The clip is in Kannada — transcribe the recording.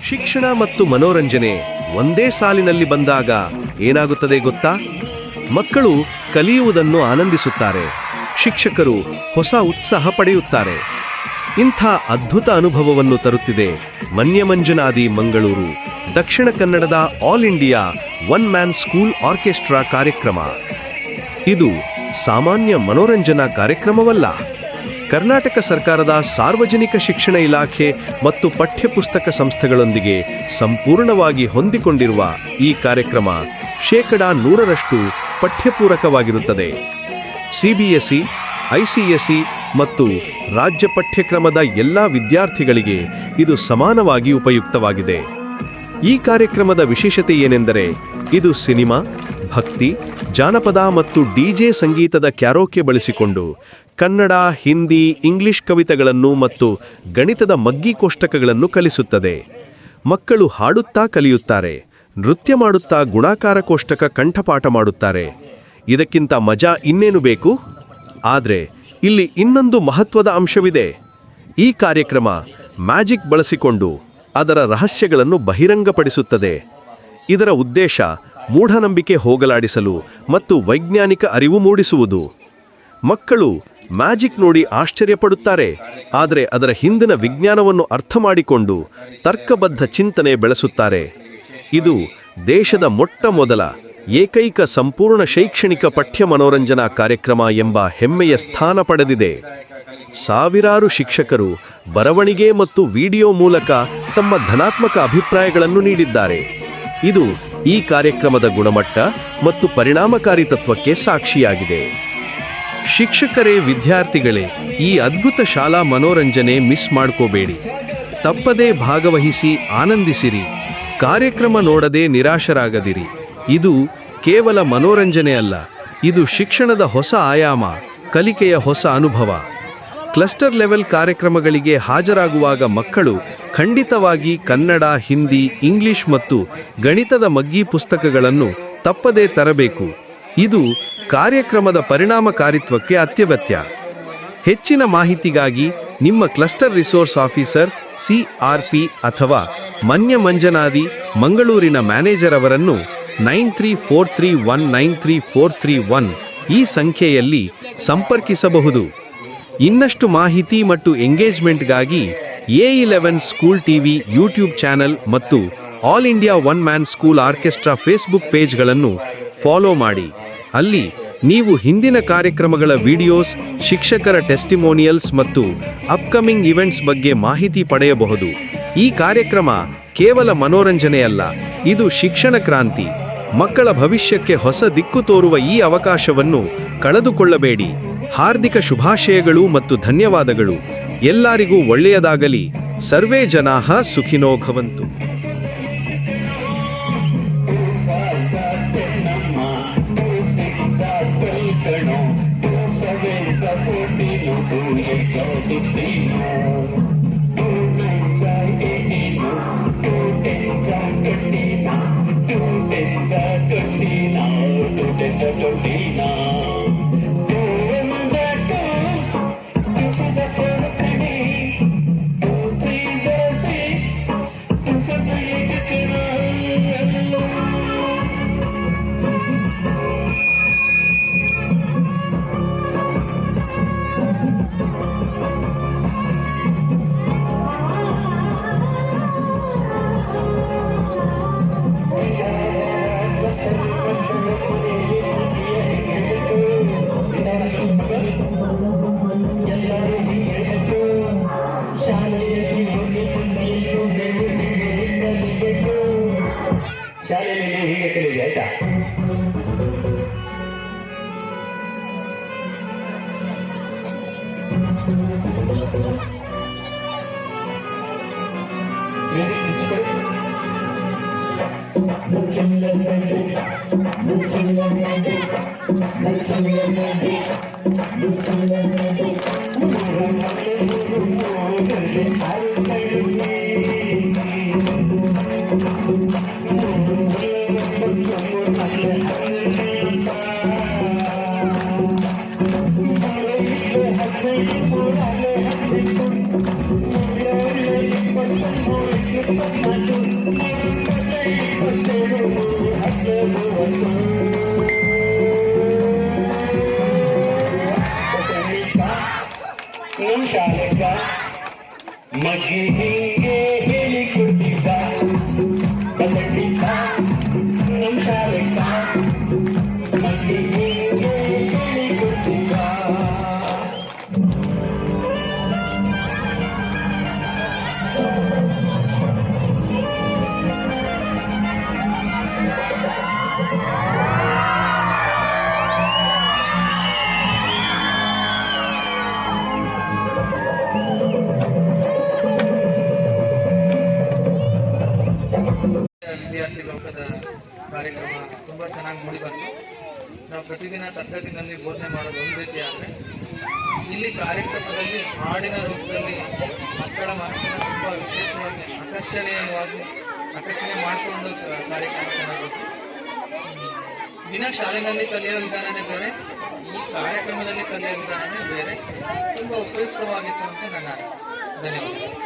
ಶಿಕ್ಷಣ ಮತ್ತು ಮನೋರಂಜನೆ ಒಂದೇ ಸಾಲಿನಲ್ಲಿ ಬಂದಾಗ ಏನಾಗುತ್ತದೆ ಗೊತ್ತಾ? ಮಕ್ಕಳು ಕಲಿಯುವುದನ್ನು ಆನಂದಿಸುತ್ತಾರೆ, ಶಿಕ್ಷಕರು ಹೊಸ ಉತ್ಸಾಹ ಪಡೆಯುತ್ತಾರೆ. ಇಂಥ ಅದ್ಭುತ ಅನುಭವವನ್ನು ತರುತ್ತಿದೆ ಮನ್ಯಮಂಜನಾದಿ ಮಂಗಳೂರು, ದಕ್ಷಿಣ ಕನ್ನಡದ all India one man school orchestra ಕಾರ್ಯಕ್ರಮ. ಇದು ಸಾಮಾನ್ಯ ಮನೋರಂಜನಾ ಕಾರ್ಯಕ್ರಮವಲ್ಲ. ಕರ್ನಾಟಕ ಸರ್ಕಾರದ ಸಾರ್ವಜನಿಕ ಶಿಕ್ಷಣ ಇಲಾಖೆ ಮತ್ತು ಪಠ್ಯಪುಸ್ತಕ ಸಂಸ್ಥೆಗಳೊಂದಿಗೆ ಸಂಪೂರ್ಣವಾಗಿ ಹೊಂದಿಕೊಂಡಿರುವ ಈ ಕಾರ್ಯಕ್ರಮ 100% ಪಠ್ಯಪೂರಕವಾಗಿರುತ್ತದೆ. ಸಿಬಿಎಸ್ಇ, ಐಸಿಎಸ್ಇ ಮತ್ತು ರಾಜ್ಯ ಪಠ್ಯಕ್ರಮದ ಎಲ್ಲ ವಿದ್ಯಾರ್ಥಿಗಳಿಗೆ ಇದು ಸಮಾನವಾಗಿ ಉಪಯುಕ್ತವಾಗಿದೆ. ಈ ಕಾರ್ಯಕ್ರಮದ ವಿಶೇಷತೆ ಏನೆಂದರೆ ಇದು ಸಿನಿಮಾ, ಭಕ್ತಿ, ಜಾನಪದ ಮತ್ತು ಡಿಜೆ ಸಂಗೀತದ ಕ್ಯಾರೋಕೆ ಬಳಸಿಕೊಂಡು ಕನ್ನಡ, ಹಿಂದಿ, ಇಂಗ್ಲಿಷ್ ಕವಿತೆಗಳನ್ನು ಮತ್ತು ಗಣಿತದ ಮಗ್ಗಿ ಕೋಷ್ಟಕಗಳನ್ನು ಕಲಿಸುತ್ತದೆ. ಮಕ್ಕಳು ಹಾಡುತ್ತಾ ಕಲಿಯುತ್ತಾರೆ, ನೃತ್ಯ ಮಾಡುತ್ತಾ ಗುಣಾಕಾರ ಕೋಷ್ಟಕ ಕಂಠಪಾಠ ಮಾಡುತ್ತಾರೆ. ಇದಕ್ಕಿಂತ ಮಜಾ ಇನ್ನೇನು ಬೇಕು? ಆದರೆ ಇಲ್ಲಿ ಇನ್ನೊಂದು ಮಹತ್ವದ ಅಂಶವಿದೆ. ಈ ಕಾರ್ಯಕ್ರಮ ಮ್ಯಾಜಿಕ್ ಬಳಸಿಕೊಂಡು ಅದರ ರಹಸ್ಯಗಳನ್ನು ಬಹಿರಂಗಪಡಿಸುತ್ತದೆ. ಇದರ ಉದ್ದೇಶ ಮೂಢನಂಬಿಕೆ ಹೋಗಲಾಡಿಸಲು ಮತ್ತು ವೈಜ್ಞಾನಿಕ ಅರಿವು ಮೂಡಿಸುವುದು. ಮಕ್ಕಳು ಮ್ಯಾಜಿಕ್ ನೋಡಿ ಆಶ್ಚರ್ಯಪಡುತ್ತಾರೆ, ಆದರೆ ಅದರ ಹಿಂದಿನ ವಿಜ್ಞಾನವನ್ನು ಅರ್ಥ ಮಾಡಿಕೊಂಡು ತರ್ಕಬದ್ಧ ಚಿಂತನೆ ಬೆಳೆಸುತ್ತಾರೆ. ಇದು ದೇಶದ ಮೊಟ್ಟಮೊದಲ ಏಕೈಕ ಸಂಪೂರ್ಣ ಶೈಕ್ಷಣಿಕ ಪಠ್ಯ ಮನೋರಂಜನಾ ಕಾರ್ಯಕ್ರಮ ಎಂಬ ಹೆಮ್ಮೆಯ ಸ್ಥಾನ ಪಡೆದಿದೆ. ಸಾವಿರಾರು ಶಿಕ್ಷಕರು ಬರವಣಿಗೆ ಮತ್ತು ವಿಡಿಯೋ ಮೂಲಕ ತಮ್ಮ ಧನಾತ್ಮಕ ಅಭಿಪ್ರಾಯಗಳನ್ನು ನೀಡಿದ್ದಾರೆ. ಇದು ಈ ಕಾರ್ಯಕ್ರಮದ ಗುಣಮಟ್ಟ ಮತ್ತು ಪರಿಣಾಮಕಾರಿ ತತ್ವಕ್ಕೆ ಸಾಕ್ಷಿಯಾಗಿದೆ. ಶಿಕ್ಷಕರೇ, ವಿದ್ಯಾರ್ಥಿಗಳೇ, ಈ ಅದ್ಭುತ ಶಾಲಾ ಮನೋರಂಜನೆ ಮಿಸ್ ಮಾಡ್ಕೋಬೇಡಿ. ತಪ್ಪದೇ ಭಾಗವಹಿಸಿ ಆನಂದಿಸಿರಿ. ಕಾರ್ಯಕ್ರಮ ನೋಡದೆ ನಿರಾಶರಾಗದಿರಿ. ಇದು ಕೇವಲ ಮನೋರಂಜನೆ ಅಲ್ಲ, ಇದು ಶಿಕ್ಷಣದ ಹೊಸ ಆಯಾಮ, ಕಲಿಕೆಯ ಹೊಸ ಅನುಭವ. ಕ್ಲಸ್ಟರ್ ಲೆವೆಲ್ ಕಾರ್ಯಕ್ರಮಗಳಿಗೆ ಹಾಜರಾಗುವಾಗ ಮಕ್ಕಳು ಖಂಡಿತವಾಗಿ ಕನ್ನಡ, ಹಿಂದಿ, ಇಂಗ್ಲಿಷ್ ಮತ್ತು ಗಣಿತದ ಮಗ್ಗಿ ಪುಸ್ತಕಗಳನ್ನು ತಪ್ಪದೇ ತರಬೇಕು. ಇದು ಕಾರ್ಯಕ್ರಮದ ಪರಿಣಾಮಕಾರಿತ್ವಕ್ಕೆ ಅತ್ಯಗತ್ಯ. ಹೆಚ್ಚಿನ ಮಾಹಿತಿಗಾಗಿ ನಿಮ್ಮ ಕ್ಲಸ್ಟರ್ ರಿಸೋರ್ಸ್ ಆಫೀಸರ್, CRP ಅಥವಾ ಮನ್ಯಮಂಜನಾದಿ ಮಂಗಳೂರಿನ ಮ್ಯಾನೇಜರ್ ಅವರನ್ನು 9343193431 ಈ ಸಂಖ್ಯೆಯಲ್ಲಿ ಸಂಪರ್ಕಿಸಬಹುದು. ಇನ್ನಷ್ಟು ಮಾಹಿತಿ ಮತ್ತು ಎಂಗೇಜ್ಮೆಂಟ್ಗಾಗಿ A11 school TV YouTube channel ಮತ್ತು all India one man school orchestra Facebook ಪೇಜ್ಗಳನ್ನು ಫಾಲೋ ಮಾಡಿ. ಅಲ್ಲಿ ನೀವು ಹಿಂದಿನ ಕಾರ್ಯಕ್ರಮಗಳ ವಿಡಿಯೋಸ್, ಶಿಕ್ಷಕರ ಟೆಸ್ಟಿಮೋನಿಯಲ್ಸ್ ಮತ್ತು ಅಪ್ಕಮಿಂಗ್ ಇವೆಂಟ್ಸ್ ಬಗ್ಗೆ ಮಾಹಿತಿ ಪಡೆಯಬಹುದು. ಈ ಕಾರ್ಯಕ್ರಮ ಕೇವಲ ಮನೋರಂಜನೆಯಲ್ಲ, ಇದು ಶಿಕ್ಷಣ ಕ್ರಾಂತಿ. ಮಕ್ಕಳ ಭವಿಷ್ಯಕ್ಕೆ ಹೊಸ ದಿಕ್ಕು ತೋರುವ ಈ ಅವಕಾಶವನ್ನು ಕಳೆದುಕೊಳ್ಳಬೇಡಿ. ಹಾರ್ದಿಕ ಶುಭಾಶಯಗಳು ಮತ್ತು ಧನ್ಯವಾದಗಳು. ಎಲ್ಲರಿಗೂ ಒಳ್ಳೆಯದಾಗಲಿ. ಸರ್ವೇ ಜನಾಃ ಸುಖಿನೋ ಭವಂತು. Thank you. ಶಾಲೆಗ ಮಗಿ ಹಿಂಗೆ ಹೇಳಿಕೊಟ್ಟಿದ್ದ ಬಸಣ್ಣಿಕ ನಮ್ ಶಾಲೆಗ ಮಗಿ ಹಿಂಗೆ ಹೇಳಿಕೊಟ್ಟಿದ್ದ. ವಿದ್ಯಾರ್ಥಿ ಲೋಕದ ಕಾರ್ಯಕ್ರಮ ತುಂಬ ಚೆನ್ನಾಗಿ ಮೂಡಿ ಬಂತು. ನಾವು ಪ್ರತಿದಿನ ತರಗತಿನಲ್ಲಿ ಬೋಧನೆ ಮಾಡೋದು ಒಂದು ರೀತಿ ಆದರೆ ಇಲ್ಲಿ ಕಾರ್ಯಕ್ರಮದಲ್ಲಿ ಹಾಡಿನ ರೂಪದಲ್ಲಿ ಮಕ್ಕಳ ಮನಸ್ಸನ್ನು ತುಂಬ ವಿಶೇಷವಾಗಿ ಆಕರ್ಷಣೆ ಮಾಡಿಕೊಂಡು ಕಾರ್ಯಕ್ರಮ ಚೆನ್ನಾಗಿತ್ತು. ದಿನ ಶಾಲೆಯಲ್ಲಿ ಕಲಿಯೋ ವಿಧಾನನೇ ಬೇರೆ, ಈ ಕಾರ್ಯಕ್ರಮದಲ್ಲಿ ಕಲಿಯೋ ವಿಧಾನನೇ ಬೇರೆ. ತುಂಬ ಉಪಯುಕ್ತವಾಗಿತ್ತು ಅಂತ ನನ್ನ ಅನಿಸಿಕೆ. ಧನ್ಯವಾದ.